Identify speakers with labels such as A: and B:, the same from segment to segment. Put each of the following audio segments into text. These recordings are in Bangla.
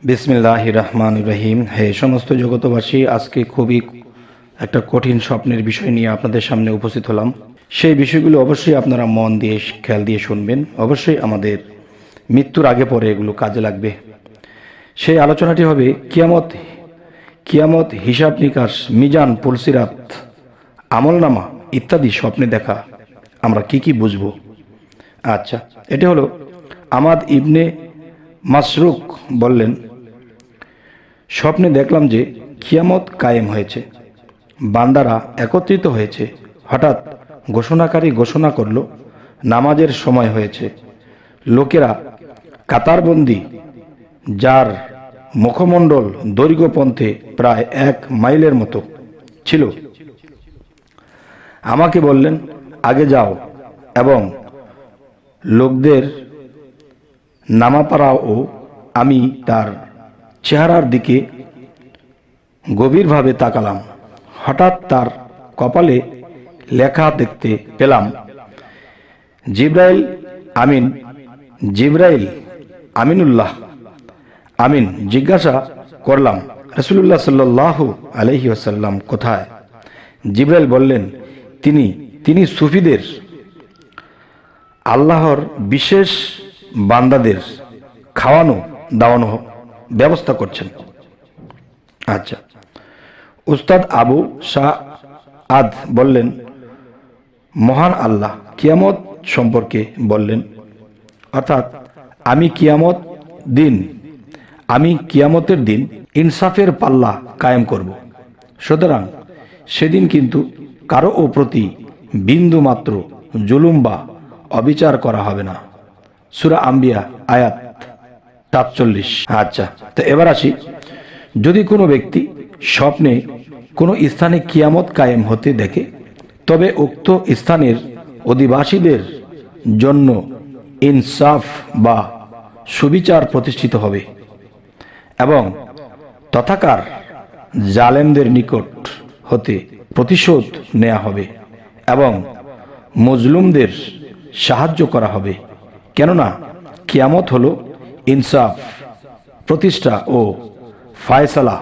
A: বিসমিল্লাহির রহমানির রহিম। হে সমস্ত জগতবাসী, আজকে খুবই একটা কঠিন স্বপ্নের বিষয় নিয়ে আপনাদের সামনে উপস্থিত হলাম। সেই বিষয়গুলো অবশ্যই আপনারা মন দিয়ে খেয়াল দিয়ে শুনবেন। অবশ্যই আমাদের মৃত্যুর আগে পরে এগুলো কাজে লাগবে। সেই আলোচনাটি হবে কিয়ামত, হিসাব নিকাশ, মিজান, পুলসিরাত, আমলনামা ইত্যাদি স্বপ্নে দেখা আমরা কি বুঝবো। আচ্ছা, এটা হলো আমাদ ইবনে মাসরুক বললেন, স্বপ্নে দেখলাম যে কিয়ামত কায়েম হয়েছে, বান্দারা একত্রিত হয়েছে। হঠাৎ ঘোষণাকারী ঘোষণা করল, নামাজের সময় হয়েছে। লোকেরা কাতারবন্দি, যার মুখমণ্ডল দৈর্ঘ্যপন্থে প্রায় 1 মাইলের মতো ছিল, আমাকে বললেন, আগে যাও এবং লোকদের নামা পাড়াও। আমি তার চেহারার দিকে গভীরভাবে তাকালাম। হঠাৎ তার কপালে লেখা দেখতে পেলাম, জিব্রাইল আমিনুল্লাহ আমিন। জিজ্ঞাসা করলাম, রাসূলুল্লাহ সাল্লাল্লাহু আলাইহি ওয়াসাল্লাম কোথায়? জিব্রাইল বললেন, তিনি সুফিদের, আল্লাহর বিশেষ বান্দাদের খাওয়ানো দাওয়ানো ব্যবস্থা করছেন। আচ্ছা, উস্তাদ আবু সাআদ বললেন, মহান আল্লাহ কিয়ামত সম্পর্কে বললেন, অর্থাৎ আমি কিয়ামতের দিন ইনসাফের পাল্লা কায়েম করব। সুতরাং সেদিন কিন্তু কারো প্রতি বিন্দু মাত্র জুলুম বা অবিচার করা হবে না। সূরা আম্বিয়া আয়াত ৪৭। আচ্ছা, তো এবার আসি, যদি কোনো ব্যক্তি স্বপ্নে কোনো স্থানে কিয়ামত কায়েম হতে দেখে, তবে উক্ত স্থানের অধিবাসীদের জন্য ইনসাফ বা সুবিচার প্রতিষ্ঠিত হবে এবং তথাকার জালেমদের নিকট হতে প্রতিশোধ নেওয়া হবে এবং মজলুমদের সাহায্য করা হবে। কেননা কিয়ামত হলো ইনসাফ প্রতিষ্ঠা ও ফায়সালা,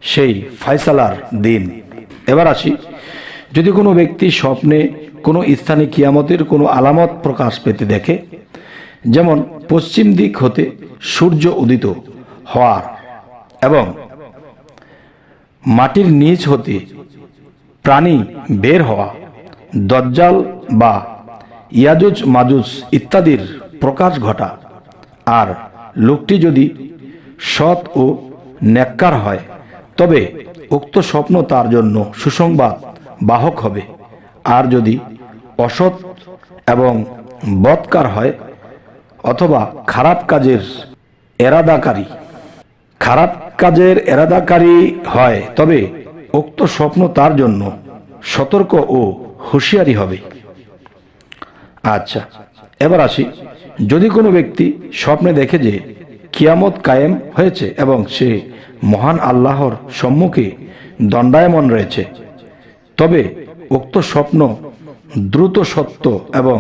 A: সেই ফায়সালার দিন। এবার আসি, যদি কোনো ব্যক্তি স্বপ্নে কোনো স্থানে কিয়ামতের কোনো আলামত প্রকাশ পেতে দেখে, যেমন পশ্চিম দিক হতে সূর্য উদিত হওয়ার এবং মাটির নিচ হতে প্রাণী বের হওয়া, দজ্জাল বা ইয়াজুজ মাজুজ ইত্যাদির প্রকাশ ঘটা, আর লোকটি যদি সৎ ও নেককার হয়, তবে উক্ত স্বপ্ন তার জন্য সুসংবাদ বাহক হবে। আর যদি অসৎ এবং বদকার হয় অথবা খারাপ কাজের এরাদাকারী হয়, তবে উক্ত স্বপ্ন তার জন্য সতর্ক ও হুঁশিয়ারি হবে। আচ্ছা, এবার আসি, যদি কোনো ব্যক্তি স্বপ্নে দেখে যে কিয়ামত কায়েম হয়েছে এবং সে মহান আল্লাহর সম্মুখে দণ্ডায়মান রয়েছে, তবে উক্ত স্বপ্ন দ্রুত সত্য এবং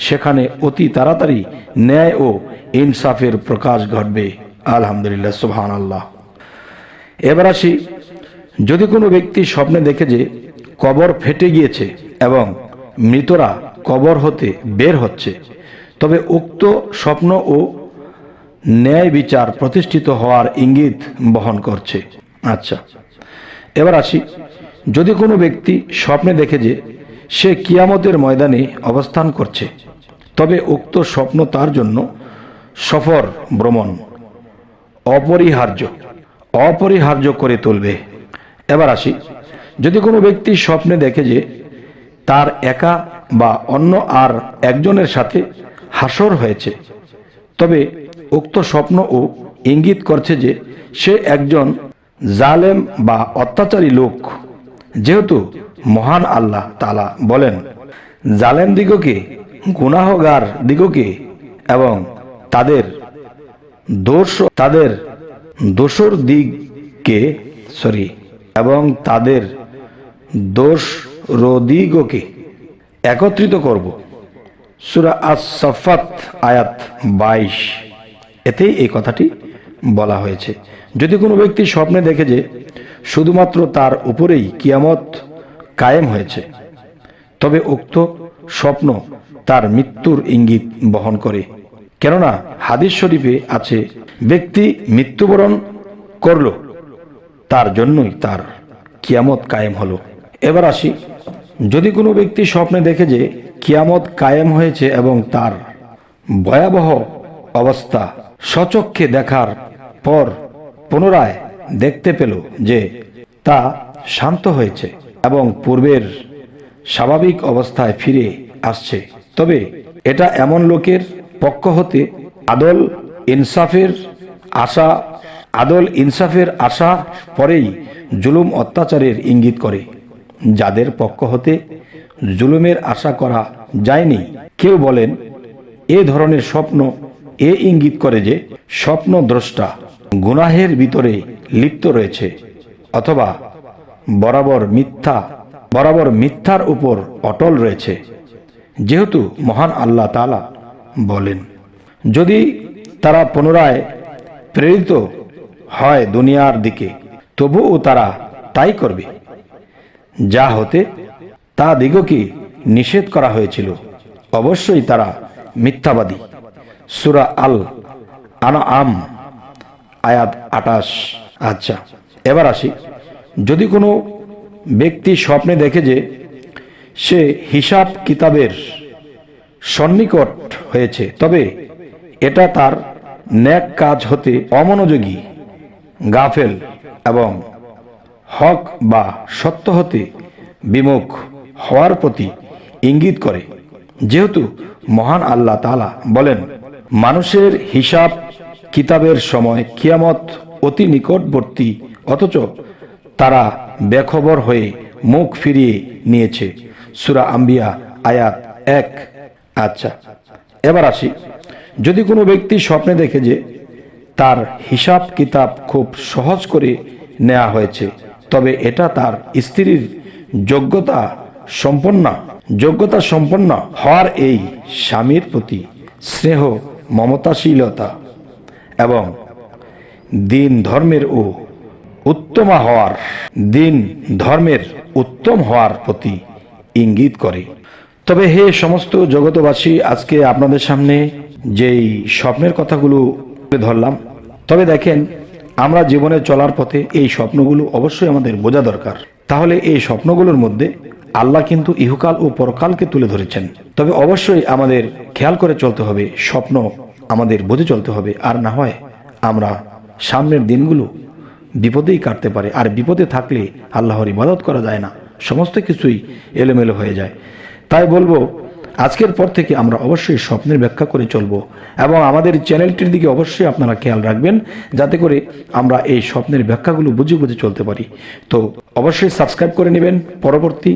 A: সেখানে অতি তাড়াতাড়ি ন্যায় ও ইনসাফের প্রকাশ ঘটবে। আলহামদুলিল্লাহ, সুবহানাল্লাহ। এবার আসি, যদি কোনো ব্যক্তি স্বপ্নে দেখে যে কবর ফেটে গিয়েছে এবং মৃতরা কবর হতে বের হচ্ছে, তবে উক্ত স্বপ্ন ও ন্যায় বিচার প্রতিষ্ঠিত হওয়ার ইঙ্গিত বহন করছে। আচ্ছা, এবার আসি, যদি কোনো ব্যক্তি স্বপ্নে দেখে যে সে কিয়ামতের ময়দানে অবস্থান করছে, তবে উক্ত স্বপ্ন তার জন্য সফর ভ্রমণ অপরিহার্য করে তুলবে। এবার আসি, যদি কোনো ব্যক্তি স্বপ্নে দেখে যে তার একা বা অন্য আর একজনের সাথে হাসর হয়েছে, তবে উক্ত স্বপ্ন ও ইঙ্গিত করছে যে সে একজন জালেম বা অত্যাচারী লোক। যেহেতু মহান আল্লাহ তাআলা বলেন, জালেম দিগকে, গুনাহগার দিগকে এবং তাদের দোষরদিগকে একত্রিত করব। সূরা আস-সাফফাত আয়াত 22। এতেই এই কথাটি বলা হয়েছে। যদি কোনো ব্যক্তি স্বপ্নে দেখে যে শুধুমাত্র তার উপরেই কিয়ামত কায়েম হয়েছে, তবে উক্ত স্বপ্ন তার মৃত্যুর ইঙ্গিত বহন করে। কেননা হাদিস শরীফে আছে, ব্যক্তি মৃত্যুবরণ করল, তার জন্যই তার কিয়ামত কায়েম হলো। এবার আসি, যদি কোনো ব্যক্তি স্বপ্নে দেখে যে কিয়ামত কায়েম হয়েছে এবং তার ভয়াবহ অবস্থা স্বচক্ষে দেখার পর পুনরায় দেখতে পেল যে তা শান্ত হয়েছে এবং পূর্বের স্বাভাবিক অবস্থায় ফিরে আসছে, তবে এটা এমন লোকের পক্ষ হতে আদল ইনসাফের আশা পরেই জুলুম অত্যাচারের ইঙ্গিত করে। যাদের পক্ষ হতে জুলুমের আশা করা যায়নি, কেউ বলেন এ ধরনের স্বপ্ন এ ইঙ্গিত করে যে স্বপ্নদ্রষ্টা গুনাহের ভিতরে লিপ্ত রয়েছে অথবা বরাবর মিথ্যার উপর অটল রয়েছে। যেহেতু মহান আল্লাহ তাআলা বলেন, যদি তারা পুনরায় প্রেরিত হয় দুনিয়ার দিকে, তবুও তারা তাই করবে যা হতে তা দিগকে নিষেধ করা হয়েছিল। অবশ্যই তারা মিথ্যাবাদী। সূরা আল আনআম আয়াত 28। আচ্ছা, এবার আসি, যদি কোনো ব্যক্তি স্বপ্নে দেখে যে সে হিসাব কিতাবের সন্নিকট হয়েছে, তবে এটা তার নেক কাজ হতে অমনোযোগী, গাফেল এবং হক বা সত্য হতে বিমুখ হওয়ার প্রতি ইঙ্গিত করে। যেহেতু মহান আল্লাহ তাআলা বলেন, মানুষের হিসাব কিতাবের সময় কিয়ামত অতি নিকটবর্তী, অথচ তারা বেখবর হয়ে মুখ ফিরিয়ে নিয়েছে। সূরা আম্বিয়া আয়াত 1। আচ্ছা, এবার আসি, যদি কোনো ব্যক্তি স্বপ্নে দেখে যে তার হিসাব কিতাব খুব সহজ করে নেওয়া হয়েছে, তবে এটা তার স্ত্রীর যোগ্যতা সম্পন্ন হওয়ার, এই স্বামীর প্রতি স্নেহ মমতাশীলতা এবং দিন ধর্মের উত্তম হওয়ার প্রতি ইঙ্গিত করে। তবে হে সমস্ত জগতবাসী, আজকে আপনাদের সামনে যেই স্বপ্নের কথাগুলো তুলে ধরলাম, তবে দেখেন, আমরা জীবনে চলার পথে এই স্বপ্নগুলো অবশ্যই আমাদের বোঝা দরকার। তাহলে এই স্বপ্নগুলোর মধ্যে আল্লাহ কিন্তু ইহকাল ও পরকালকে তুলে ধরেছেন। তবে অবশ্যই আমাদের খেয়াল করে চলতে হবে, স্বপ্ন আমাদের বুঝে চলতে হবে, আর না হয় আমরা সামনের দিনগুলো বিপদেই কাটতে পারে। আর বিপদে থাকলে আল্লাহর ইবাদত করা যায় না, সমস্ত কিছুই এলোমেলো হয়ে যায়। তাই বলবো, আজকের পর থেকে আমরা অবশ্যই স্বপ্নের ব্যাখ্যা করে চলবো এবং আমাদের চ্যানেলটির দিকে অবশ্যই আপনারা খেয়াল রাখবেন, যাতে করে আমরা এই স্বপ্নের ব্যাখ্যাগুলো বুঝে বুঝে চলতে পারি। তো অবশ্যই সাবস্ক্রাইব করে নেবেন পরবর্তী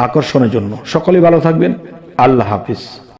A: আকর্ষণের জন্য। সকলেই ভালো থাকবেন। আল্লাহ হাফিজ।